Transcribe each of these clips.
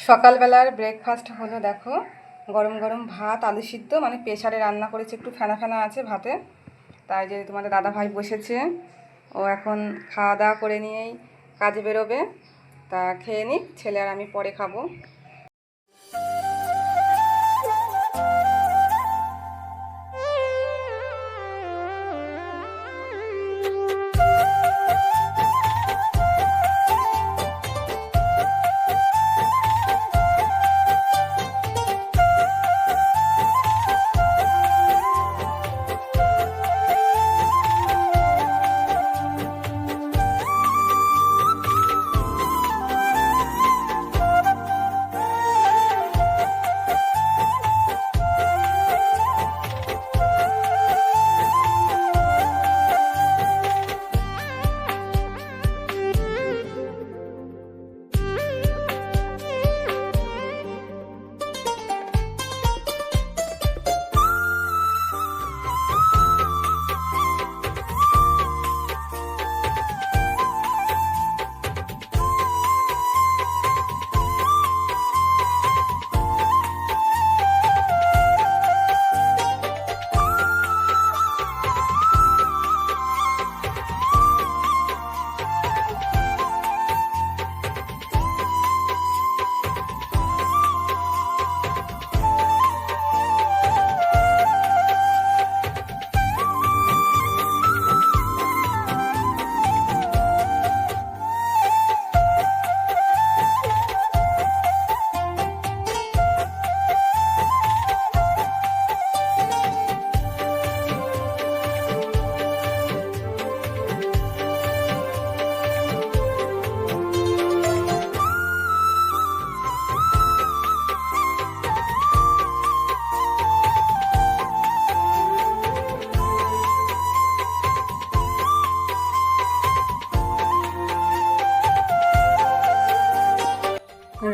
সকালবেলার ব্রেকফাস্ট হলো, দেখো গরম গরম ভাত, আলু সিদ্ধ, মানে প্রেশারে রান্না করেছি, একটু ফেনা ফেনা আছে ভাতে। তাই যে তোমাদের দাদা ভাই বসেছে, ও এখন খাওয়া দাওয়া করে নিয়েই কাজে বেরোবে। তা খেয়ে নিক, ছেলে আর আমি পরে খাবো।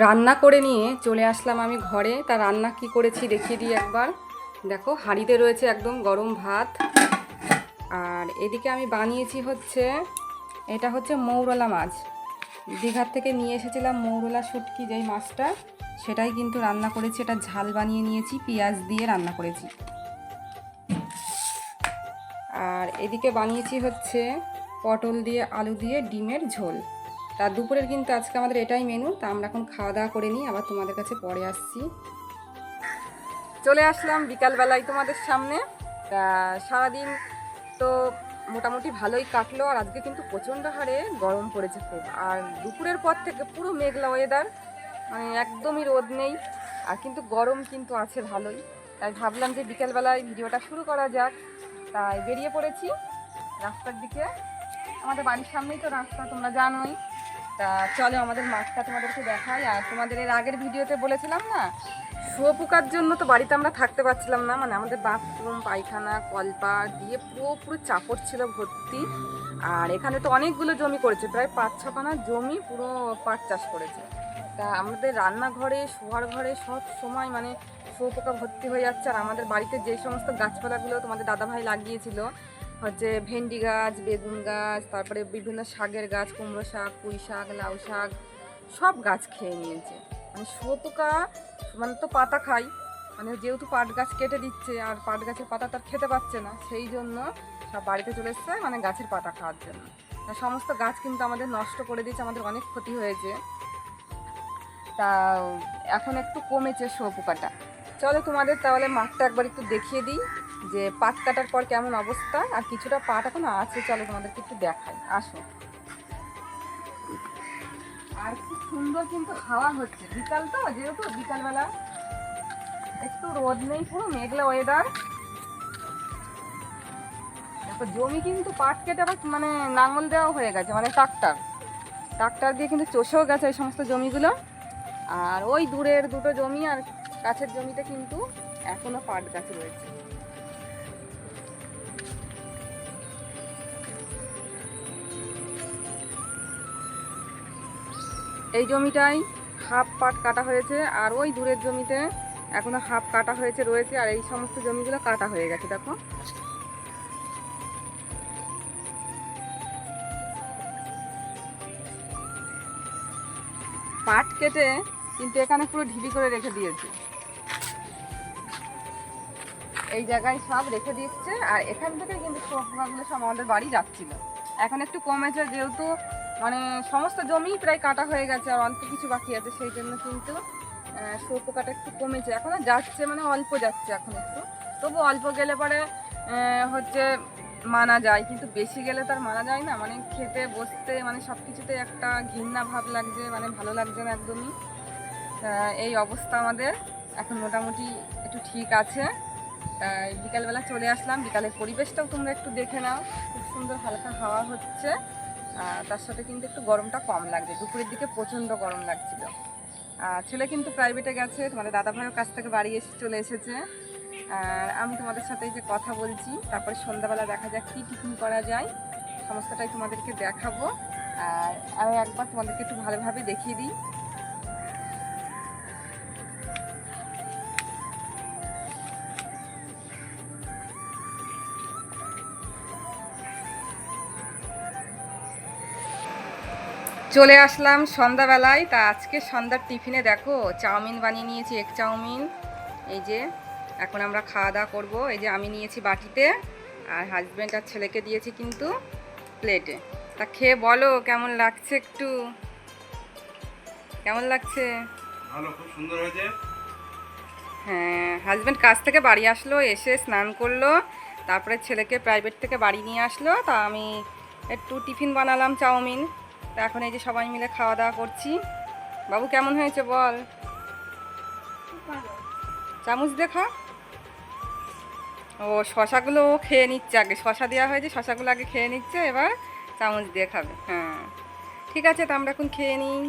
রান্না করে নিয়ে চলে আসলাম আমি ঘরে। তা রান্না কি করেছি দেখিয়ে দিই একবার। দেখো হাঁড়িতে রয়েছে একদম গরম ভাত, আর এদিকে আমি বানিয়েছি হচ্ছে, এটা হচ্ছে মৌরলা মাছ। দীঘার থেকে নিয়ে এসেছিলাম মৌরলা শুটকি, যেই মাছটা, সেটাই কিন্তু রান্না করেছি। এটা ঝাল বানিয়ে নিয়েছি, পেঁয়াজ দিয়ে রান্না করেছি। আর এদিকে বানিয়েছি হচ্ছে পটল দিয়ে আলু দিয়ে ডিমের ঝোল। তা দুপুরের কিন্তু আজকে আমাদের এটাই মেনু। তা আমরা এখন খাওয়া দাওয়া করে নিই, আবার তোমাদের কাছে পরে আসছি। চলে আসলাম বিকালবেলায় তোমাদের সামনে। তা সারাদিন তো মোটামুটি ভালোই কাটলো, আর আজকে কিন্তু প্রচণ্ড হারে গরম পড়েছে খুব। আর দুপুরের পর থেকে পুরো মেঘলা ওয়েদার, মানে একদমই রোদ নেই, আর কিন্তু গরম কিন্তু আছে ভালোই। তাই ভাবলাম যে বিকেলবেলায় ভিডিওটা শুরু করা যাক। তাই বেরিয়ে পড়েছি রাস্তার দিকে। আমাদের বাড়ির সামনেই তো রাস্তা, তোমরা জানোই। তা চলো আমাদের মাঠটা তোমাদেরকে দেখাই। আর তোমাদের এর আগের ভিডিওতে বলেছিলাম না, শুয়োপোকার জন্য তো বাড়িতে আমরা থাকতে পারছিলাম না, মানে আমাদের বাথরুম পায়খানা কলপা দিয়ে পুরো চাপড় ছিল ভর্তি। আর এখানে তো অনেকগুলো জমি করেছে, প্রায় 5-6 খানা জমি পুরো পাট চাষ করেছে। তা আমাদের রান্নাঘরে শোয়ার ঘরে সব সময় মানে শুয়োপোকা ভর্তি হয়ে যাচ্ছে। আর আমাদের বাড়িতে যে সমস্ত গাছপালাগুলো তোমাদের দাদাভাই লাগিয়েছিল, হচ্ছে ভেন্ডি গাছ, বেগুন গাছ, তারপরে বিভিন্ন শাকের গাছ, কুমড়ো শাক, পুঁই শাক, লাউ শাক, সব গাছ খেয়ে নিয়েছে। মানে শুয়োপোকা মানে তো পাতা খাই, মানে যেহেতু পাট গাছ কেটে দিচ্ছে, আর পাট গাছের পাতা তার খেতে পাচ্ছে না, সেই জন্য সব বাড়িতে চলে এসছে মানে গাছের পাতা খাওয়ার জন্য। সমস্ত গাছ কিন্তু আমাদের নষ্ট করে দিয়েছে, আমাদের অনেক ক্ষতি হয়েছে। তা এখন একটু কমেছে শুয়োপোকাটা। চলো তোমাদের তাহলে মাঠটা একবার একটু দেখিয়ে দিই, যে পাট কাটার পর কেমন অবস্থা। আর কিছুটা পাট এখন আছে, চলো তোমাদেরকে একটু দেখাই, আসো। আর খুব সুন্দর কিন্তু হাওয়া হচ্ছে, বিকাল তো যেহেতু বিকালবেলা, একটু রোদ নেই, পুরো মেঘলা ওয়েদার। দেখো জমি কিন্তু পাট কেটে আবার মানে নাঙল দেওয়া হয়ে গেছে, মানে ট্রাক্টর দিয়ে কিন্তু চষেও গেছে এই সমস্ত জমিগুলো। আর ওই দূরের দুটো জমি আর কাছের জমিতে কিন্তু এখনো পাট গাছ রয়েছে। এই জমিটাই হাফ পাট কাটা হয়েছে, আর ওই দূরের জমিতে এখনো হাফ কাটা রয়েছে। আর এই সমস্ত জমিগুলো কাটা হয়ে গেছে। দেখো পাট কেটে কিন্তু এখানে পুরো ঢিবি করে রেখে দিয়েছে, এই জায়গায় সব রেখে দিচ্ছে। আর এখান থেকে কিন্তু শুয়োপোকাগুলো সব আমাদের বাড়ি যাচ্ছিল। এখন একটু কমেছে, যেহেতু মানে সমস্ত জমি প্রায় কাটা হয়ে গেছে আর অল্প কিছু বাকি আছে, সেই জন্য কিন্তু শুয়োপোকাটা একটু কমেছে। এখনও যাচ্ছে, মানে অল্প যাচ্ছে এখন একটু, তবু অল্প গেলে পরে হচ্ছে মানা যায়, কিন্তু বেশি গেলে তার মানা যায় না। মানে খেতে বসতে মানে সব কিছুতে একটা ঘৃণা ভাব লাগছে, মানে ভালো লাগছে না একদমই। এই অবস্থা আমাদের এখন মোটামুটি একটু ঠিক আছে। বিকালবেলা চলে আসলাম, বিকালের পরিবেশটাও তোমরা একটু দেখে নাও, খুব সুন্দর হালকা হাওয়া হচ্ছে। তার সাথে কিন্তু একটু গরমটা কম লাগছে, দুপুরের দিকে প্রচণ্ড গরম লাগছিল। ছেলে কিন্তু প্রাইভেটে গেছে, তোমাদের দাদা ভাইয়ের কাছ থেকে বাড়ি চলে এসেছে। আর আমি তোমাদের সাথে এই যে কথা বলছি, তারপরে সন্ধ্যাবেলা দেখা যাক কী টিফিন করা যায়, সমস্তটাই তোমাদেরকে দেখাবো। আর আমি একবার তোমাদেরকে একটু ভালোভাবে দেখিয়ে দিই। চলে আসলাম সন্ধ্যাবেলায়। তা আজকে সন্ধ্যার টিফিনে দেখো চাউমিন বানিয়ে নিয়েছি, এগ চাউমিন। এই যে এখন আমরা খাওয়া দাওয়া করবো। এই যে আমি নিয়েছি বাটিতে, আর হাজব্যান্ড আর ছেলেকে দিয়েছি কিন্তু প্লেটে। তা খেয়ে বলো কেমন লাগছে, একটু কেমন লাগছে? ভালো, খুব সুন্দর হয়েছে। হ্যাঁ, হাজব্যান্ড কাজ থেকে বাড়ি আসলো, এসে স্নান করলো, তারপরে ছেলেকে প্রাইভেট থেকে বাড়ি নিয়ে আসলো। তা আমি একটু টিফিন বানালাম চাউমিন। তা এখন এই যে সবাই মিলে খাওয়া দাওয়া করছি। বাবু কেমন হয়েছে বল? চামচ দেখা। ও শশাগুলো খেয়ে নিচ্ছে, আগে শশা দেওয়া হয়েছে, শশাগুলো আগে খেয়ে নিচ্ছে, এবার চামচ দিয়ে খাবে। হ্যাঁ ঠিক আছে, তা আমরা এখন খেয়ে নিই।